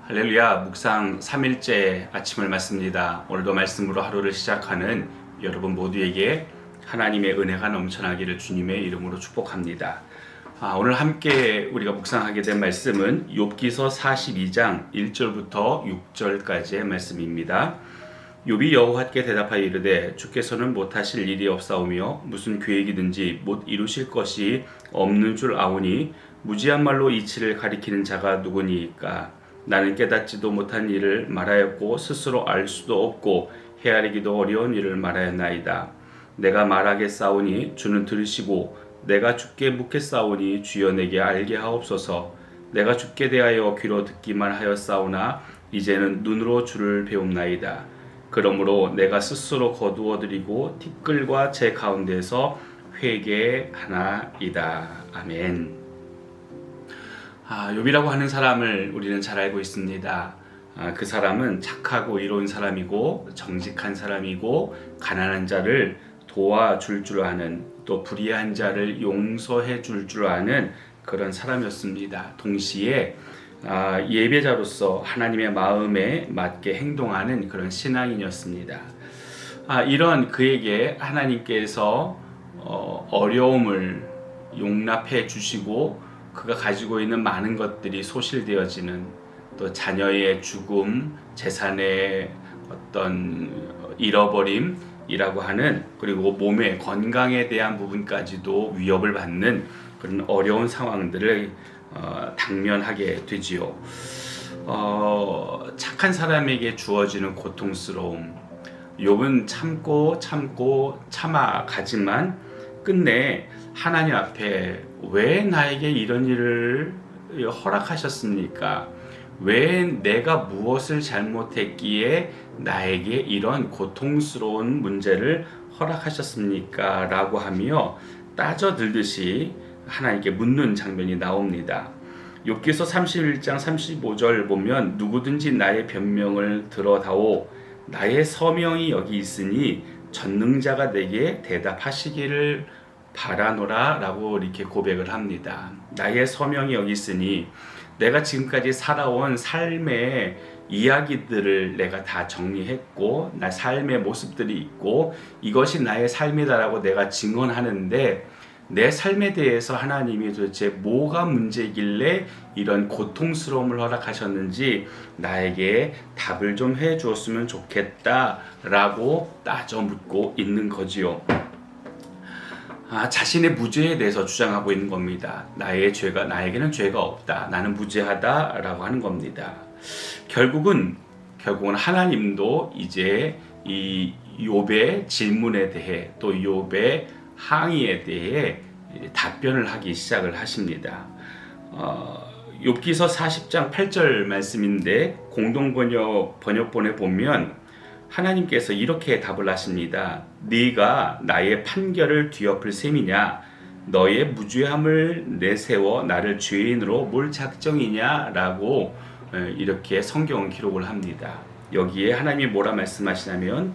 할렐루야, 묵상 3일째 아침을 맞습니다. 오늘도 말씀으로 하루를 시작하는 여러분 모두에게 하나님의 은혜가 넘쳐나기를 주님의 이름으로 축복합니다. 오늘 함께 우리가 묵상하게 된 말씀은 욥기서 42장 1절부터 6절까지의 말씀입니다. 욥이 여호와께 대답하여 이르되 주께서는 못하실 일이 없사오며 무슨 계획이든지 못 이루실 것이 없는 줄 아오니 무지한 말로 이치를 가리키는 자가 누구니이까. 나는 깨닫지도 못한 일을 말하였고 스스로 알 수도 없고 헤아리기도 어려운 일을 말하였나이다. 내가 말하겠사오니 주는 들으시고 내가 주께 묻겠사오니 주여 내게 알게 하옵소서. 내가 주께 대하여 귀로 듣기만 하였사오나 이제는 눈으로 주를 배움나이다. 그러므로 내가 스스로 거두어드리고 티끌과 제 가운데서 회개하나이다. 아멘. 욥이라고 하는 사람을 우리는 잘 알고 있습니다. 그 사람은 착하고 의로운 사람이고 정직한 사람이고 가난한 자를 도와줄 줄 아는, 또 불의한 자를 용서해 줄 아는 그런 사람이었습니다. 동시에 예배자로서 하나님의 마음에 맞게 행동하는 그런 신앙인이었습니다. 이런 그에게 하나님께서 어려움을 용납해 주시고 그가 가지고 있는 많은 것들이 소실되어지는, 또 자녀의 죽음, 재산의 어떤 잃어버림이라고 하는, 그리고 몸의 건강에 대한 부분까지도 위협을 받는 그런 어려운 상황들을 당면하게 되지요. 착한 사람에게 주어지는 고통스러움, 욥은 참고 참아가지만 끝내 하나님 앞에 왜 나에게 이런 일을 허락하셨습니까? 왜 내가 무엇을 잘못했기에 나에게 이런 고통스러운 문제를 허락하셨습니까? 라고 하며 따져들듯이 하나님께 묻는 장면이 나옵니다. 욥기서 31장 35절 보면 누구든지 나의 변명을 들어다오 나의 서명이 여기 있으니 전능자가 내게 대답하시기를 바라노라 라고 이렇게 고백을 합니다. 나의 서명이 여기 있으니 내가 지금까지 살아온 삶의 이야기들을 내가 다 정리했고 나 삶의 모습들이 있고 이것이 나의 삶이다라고 내가 증언하는데, 내 삶에 대해서 하나님이 도대체 뭐가 문제길래 이런 고통스러움을 허락하셨는지 나에게 답을 좀 해주었으면 좋겠다라고 따져 묻고 있는 거지요. 자신의 무죄에 대해서 주장하고 있는 겁니다. 나에게는 죄가 없다. 나는 무죄하다라고 하는 겁니다. 결국은 하나님도 이제 이 욥의 질문에 대해, 또 욥의 항의에 대해 답변을 하기 시작을 하십니다. 욥기서 40장 8절 말씀인데 공동번역본에 보면 하나님께서 이렇게 답을 하십니다. 네가 나의 판결을 뒤엎을 셈이냐? 너의 무죄함을 내세워 나를 죄인으로 몰 작정이냐? 라고 이렇게 성경은 기록을 합니다. 여기에 하나님이 뭐라 말씀하시냐면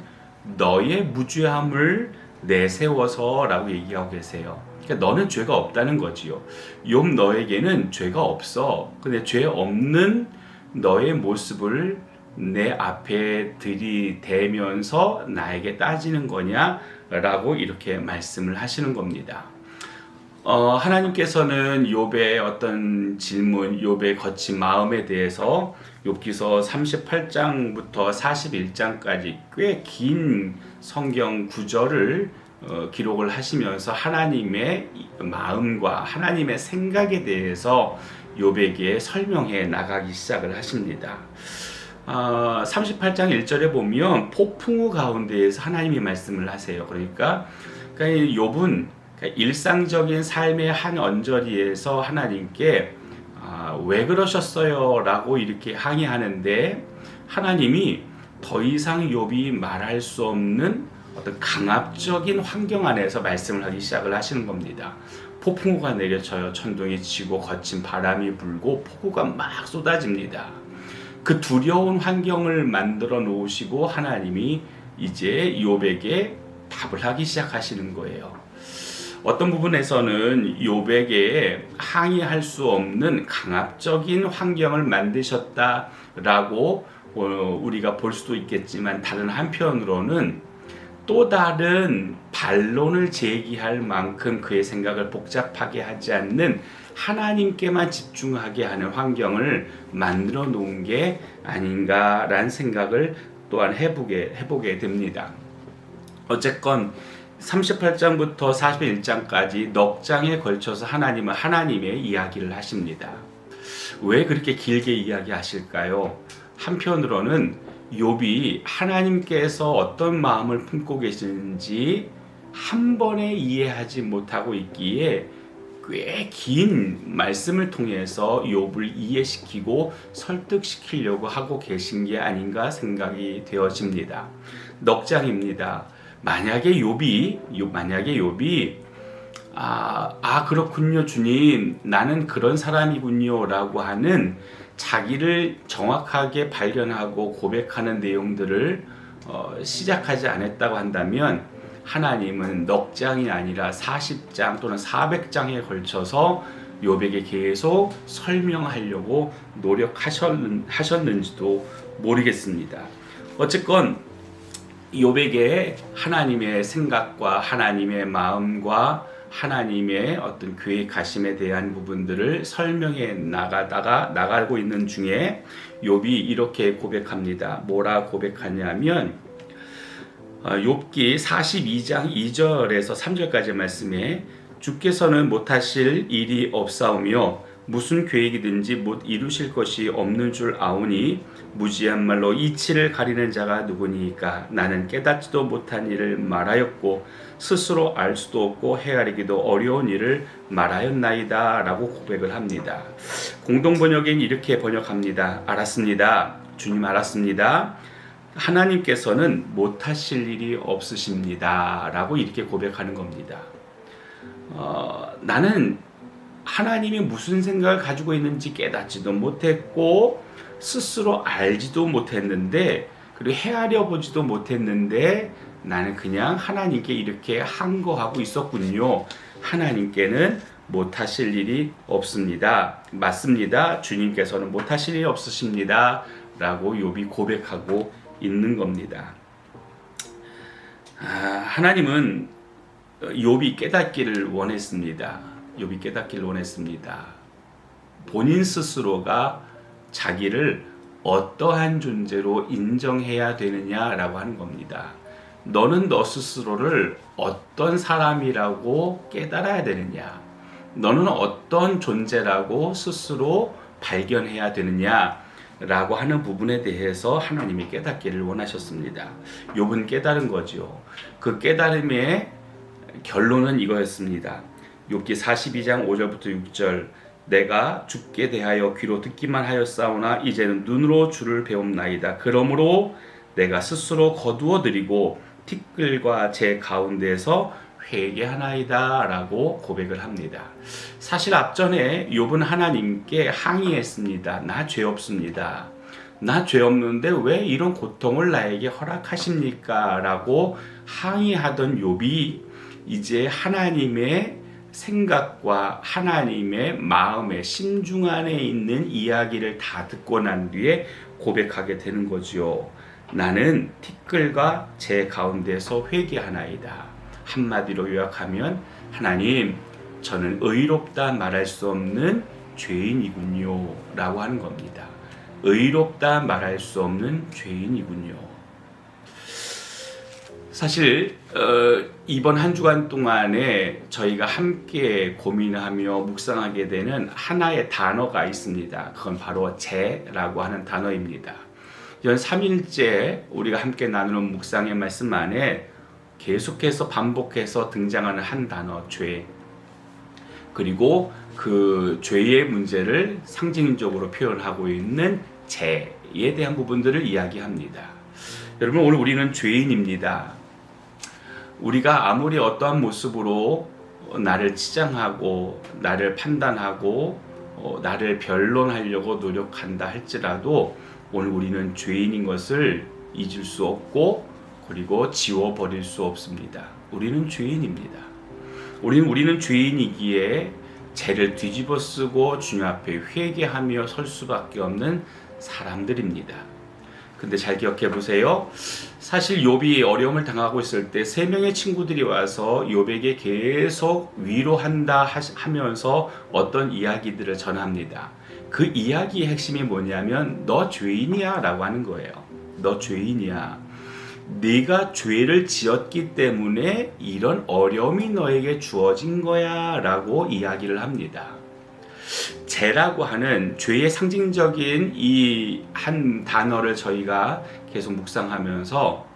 너의 무죄함을 내세워서 라고 얘기하고 계세요. 그러니까 너는 죄가 없다는 거지요. 욥 너에게는 죄가 없어. 근데 죄 없는 너의 모습을 내 앞에 들이대면서 나에게 따지는 거냐? 라고 이렇게 말씀을 하시는 겁니다. 하나님께서는 욥의 어떤 질문, 욥의 거친 마음에 대해서 욥기서 38장부터 41장까지 꽤 긴 성경 구절을 기록을 하시면서 하나님의 마음과 하나님의 생각에 대해서 욥에게 설명해 나가기 시작을 하십니다. 38장 1절에 보면 폭풍우 가운데에서 하나님이 말씀을 하세요. 그러니까 욥은 일상적인 삶의 한 언저리에서 하나님께 왜 그러셨어요? 라고 이렇게 항의하는데 하나님이 더 이상 욥이 말할 수 없는 어떤 강압적인 환경 안에서 말씀을 하기 시작을 하시는 겁니다. 폭풍우가 내려쳐요. 천둥이 치고 거친 바람이 불고 폭우가 막 쏟아집니다. 그 두려운 환경을 만들어 놓으시고 하나님이 이제 욥에게 답을 하기 시작하시는 거예요. 어떤 부분에서는 욥에게 항의할 수 없는 강압적인 환경을 만드셨다라고 우리가 볼 수도 있겠지만, 다른 한편으로는 또 다른 반론을 제기할 만큼 그의 생각을 복잡하게 하지 않는 하나님께만 집중하게 하는 환경을 만들어 놓은 게 아닌가라는 생각을 또한 해보게 됩니다. 어쨌건 38장부터 41장까지 넉 장에 걸쳐서 하나님은 하나님의 이야기를 하십니다. 왜 그렇게 길게 이야기하실까요? 한편으로는 욥이 하나님께서 어떤 마음을 품고 계시는지 한 번에 이해하지 못하고 있기에 꽤 긴 말씀을 통해서 욥을 이해시키고 설득시키려고 하고 계신 게 아닌가 생각이 되어집니다. 넉 장입니다. 만약에 욥이 그렇군요 주님, 나는 그런 사람이군요 라고 하는 자기를 정확하게 발견하고 고백하는 내용들을 시작하지 않았다고 한다면, 하나님은 넉 장이 아니라 40장 또는 400장에 걸쳐서 욥에게 계속 설명하려고 노력하셨는지도 모르겠습니다. 어쨌건 욥에게 하나님의 생각과 하나님의 마음과 하나님의 어떤 계획하심에 대한 부분들을 설명해 나가고 있는 중에 욥이 이렇게 고백합니다. 뭐라 고백하냐면, 욥기 42장 2절에서 3절까지 말씀에, 주께서는 못하실 일이 없사오며 무슨 계획이든지 못 이루실 것이 없는 줄 아오니 무지한 말로 이치를 가리는 자가 누구니까? 나는 깨닫지도 못한 일을 말하였고 스스로 알 수도 없고 헤아리기도 어려운 일을 말하였나이다 라고 고백을 합니다. 공동번역엔 이렇게 번역합니다. 알았습니다. 주님 알았습니다. 하나님께서는 못하실 일이 없으십니다 라고 이렇게 고백하는 겁니다. 나는 하나님이 무슨 생각을 가지고 있는지 깨닫지도 못했고 스스로 알지도 못했는데, 그리고 헤아려 보지도 못했는데 나는 그냥 하나님께 이렇게 항거하고 있었군요. 하나님께는 못하실 일이 없습니다. 맞습니다. 주님께서는 못하실 일이 없으십니다 라고 욥이 고백하고 있는 겁니다. 하나님은 욥이 깨닫기를 원했습니다. 욥이 깨닫기를 원했습니다. 본인 스스로가 자기를 어떠한 존재로 인정해야 되느냐라고 하는 겁니다. 너는 너 스스로를 어떤 사람이라고 깨달아야 되느냐? 너는 어떤 존재라고 스스로 발견해야 되느냐라고 하는 부분에 대해서 하나님이 깨닫기를 원하셨습니다. 욥은 깨달은 거죠. 그 깨달음의 결론은 이거였습니다. 욥기 42장 5절부터 6절, 내가 주께 대하여 귀로 듣기만 하였사오나 이제는 눈으로 주를 배움나이다. 그러므로 내가 스스로 거두어 드리고 티끌과 제 가운데에서 회개하나이다 라고 고백을 합니다. 사실 앞전에 욥은 하나님께 항의했습니다. 나 죄 없습니다. 나 죄 없는데 왜 이런 고통을 나에게 허락하십니까? 라고 항의하던 욥이 이제 하나님의 생각과 하나님의 마음의 심중 안에 있는 이야기를 다 듣고 난 뒤에 고백하게 되는 거죠. 나는 티끌과 제 가운데서 회개하나이다. 한마디로 요약하면, 하나님, 저는 의롭다 말할 수 없는 죄인이군요 라고 하는 겁니다. 의롭다 말할 수 없는 죄인이군요. 사실 이번 한 주간 동안에 저희가 함께 고민하며 묵상하게 되는 하나의 단어가 있습니다. 그건 바로 죄라고 하는 단어입니다. 연 3일째 우리가 함께 나누는 묵상의 말씀 안에 계속해서 반복해서 등장하는 한 단어, 죄. 그리고 그 죄의 문제를 상징적으로 표현하고 있는 죄에 대한 부분들을 이야기합니다. 여러분, 오늘 우리는 죄인입니다. 우리가 아무리 어떠한 모습으로 나를 치장하고 나를 판단하고 나를 변론하려고 노력한다 할지라도 오늘 우리는 죄인인 것을 잊을 수 없고 그리고 지워버릴 수 없습니다. 우리는 죄인입니다. 우리는 죄인이기에 죄를 뒤집어 쓰고 주님 앞에 회개하며 설 수밖에 없는 사람들입니다. 근데 잘 기억해 보세요. 사실 욥이 어려움을 당하고 있을 때 세 명의 친구들이 와서 욥에게 계속 위로한다 하면서 어떤 이야기들을 전합니다. 그 이야기의 핵심이 뭐냐면 너 죄인이야 라고 하는 거예요. 너 죄인이야. 네가 죄를 지었기 때문에 이런 어려움이 너에게 주어진 거야 라고 이야기를 합니다. 죄라고 하는 죄의 상징적인 이 한 단어를 저희가 계속 묵상하면서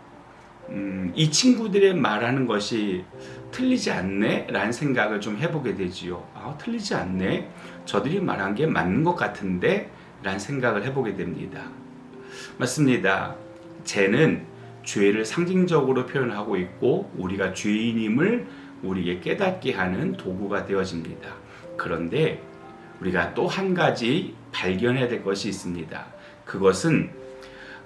이 친구들의 말하는 것이 틀리지 않네? 라는 생각을 좀 해보게 되지요. 틀리지 않네? 저들이 말한 게 맞는 것 같은데? 라는 생각을 해보게 됩니다. 맞습니다. 죄는 죄를 상징적으로 표현하고 있고 우리가 죄인임을 우리에게 깨닫게 하는 도구가 되어집니다. 그런데 우리가 또 한 가지 발견해야 될 것이 있습니다. 그것은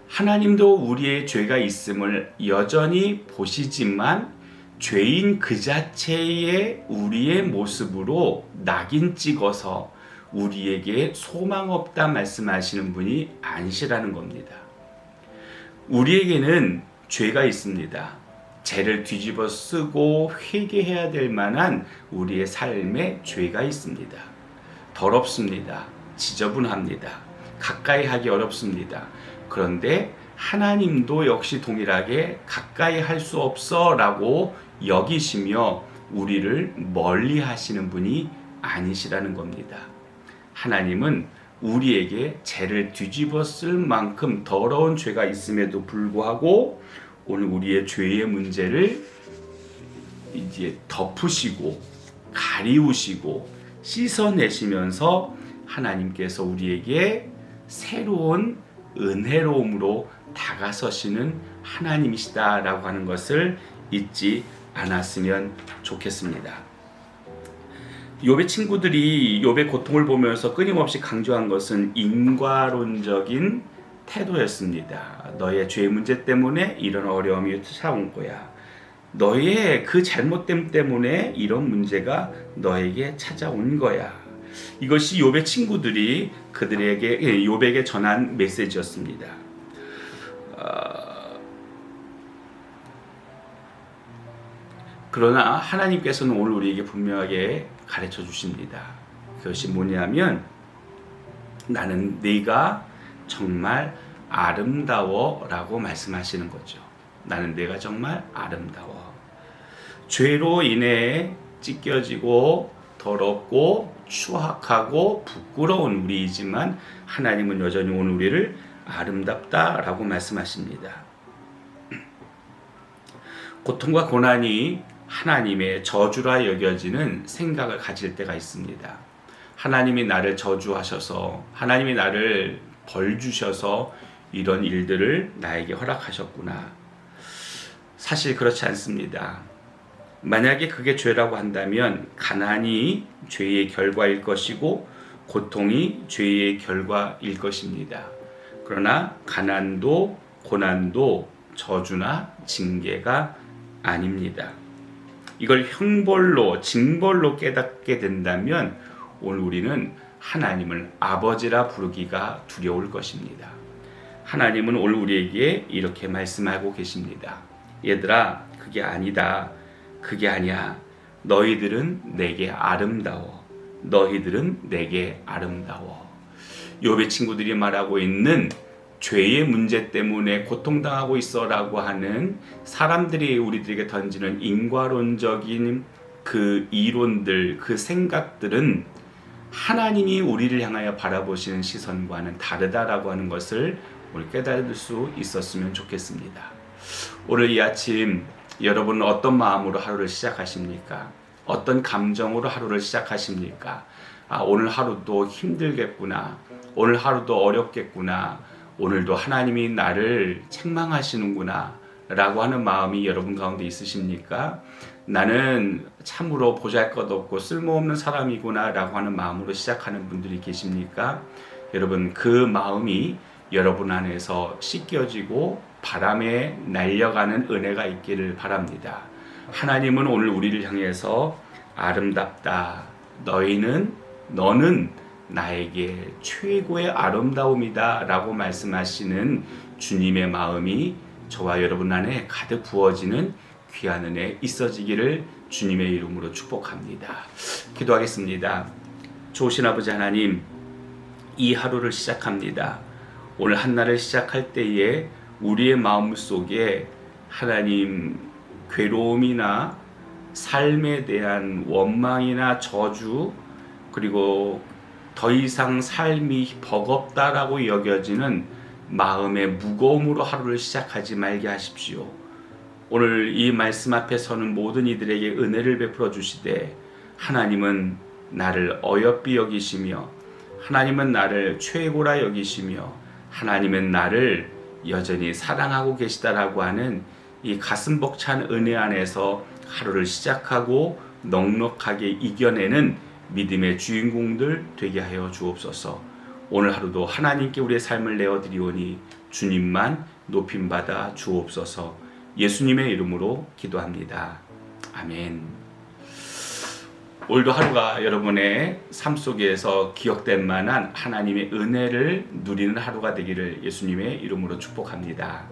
하나님도 우리의 죄가 있음을 여전히 보시지만 죄인 그 자체의 우리의 모습으로 낙인 찍어서 우리에게 소망 없다 말씀하시는 분이 아니시라는 겁니다. 우리에게는 죄가 있습니다. 죄를 뒤집어 쓰고 회개해야 될 만한 우리의 삶에 죄가 있습니다. 더럽습니다. 지저분합니다. 가까이 하기 어렵습니다. 그런데 하나님도 역시 동일하게 가까이 할 수 없어 라고 여기시며 우리를 멀리 하시는 분이 아니시라는 겁니다. 하나님은 우리에게 죄를 뒤집어 쓸 만큼 더러운 죄가 있음에도 불구하고 오늘 우리의 죄의 문제를 이제 덮으시고 가리우시고 씻어내시면서 하나님께서 우리에게 새로운 은혜로움으로 다가서시는 하나님이시다라고 하는 것을 잊지 않았으면 좋겠습니다. 욥의 친구들이 욥의 고통을 보면서 끊임없이 강조한 것은 인과론적인 태도였습니다. 너의 죄 문제 때문에 이런 어려움이 찾아온 거야. 너의 그 잘못됨 때문에 이런 문제가 너에게 찾아온 거야. 이것이 욥의 친구들이 그들에게 욥에게 전한 메시지였습니다. 그러나 하나님께서는 오늘 우리에게 분명하게 가르쳐 주십니다. 그것이 뭐냐면 나는 네가 정말 아름다워 라고 말씀하시는 거죠. 나는 네가 정말 아름다워. 죄로 인해 찢겨지고 더럽고 추악하고 부끄러운 우리이지만 하나님은 여전히 오늘 우리를 아름답다라고 말씀하십니다. 고통과 고난이 하나님의 저주라 여겨지는 생각을 가질 때가 있습니다. 하나님이 나를 저주하셔서 하나님이 나를 벌 주셔서 이런 일들을 나에게 허락하셨구나. 사실 그렇지 않습니다. 만약에 그게 죄라고 한다면 가난이 죄의 결과일 것이고 고통이 죄의 결과일 것입니다. 그러나 가난도 고난도 저주나 징계가 아닙니다. 이걸 형벌로 징벌로 깨닫게 된다면 오늘 우리는 하나님을 아버지라 부르기가 두려울 것입니다. 하나님은 오늘 우리에게 이렇게 말씀하고 계십니다. 얘들아, 그게 아니다. 그게 아니야. 너희들은 내게 아름다워. 너희들은 내게 아름다워. 욥의 친구들이 말하고 있는 죄의 문제 때문에 고통당하고 있어라고 하는 사람들이 우리들에게 던지는 인과론적인 그 이론들, 그 생각들은 하나님이 우리를 향하여 바라보시는 시선과는 다르다라고 하는 것을 우리 깨달을 수 있었으면 좋겠습니다. 오늘 이 아침 여러분은 어떤 마음으로 하루를 시작하십니까? 어떤 감정으로 하루를 시작하십니까? 오늘 하루도 힘들겠구나. 오늘 하루도 어렵겠구나. 오늘도 하나님이 나를 책망하시는구나 라고 하는 마음이 여러분 가운데 있으십니까? 나는 참으로 보잘것없고 쓸모없는 사람이구나 라고 하는 마음으로 시작하는 분들이 계십니까? 여러분, 그 마음이 여러분 안에서 씻겨지고 바람에 날려가는 은혜가 있기를 바랍니다. 하나님은 오늘 우리를 향해서 아름답다. 너는 나에게 최고의 아름다움이다 라고 말씀하시는 주님의 마음이 저와 여러분 안에 가득 부어지는 귀한 은혜 있어지기를 주님의 이름으로 축복합니다. 기도하겠습니다. 좋으신 아버지 하나님, 이 하루를 시작합니다. 오늘 한날을 시작할 때에 우리의 마음 속에 하나님 괴로움이나 삶에 대한 원망이나 저주, 그리고 더 이상 삶이 버겁다라고 여겨지는 마음의 무거움으로 하루를 시작하지 말게 하십시오. 오늘 이 말씀 앞에 서는 모든 이들에게 은혜를 베풀어 주시되, 하나님은 나를 어여삐 여기시며, 하나님은 나를 최고라 여기시며, 하나님은 나를 여전히 사랑하고 계시다라고 하는 이 가슴 벅찬 은혜 안에서 하루를 시작하고 넉넉하게 이겨내는 믿음의 주인공들 되게 하여 주옵소서. 오늘 하루도 하나님께 우리의 삶을 내어드리오니 주님만 높임받아 주옵소서. 예수님의 이름으로 기도합니다. 아멘. 오늘도 하루가 여러분의 삶 속에서 기억될 만한 하나님의 은혜를 누리는 하루가 되기를 예수님의 이름으로 축복합니다.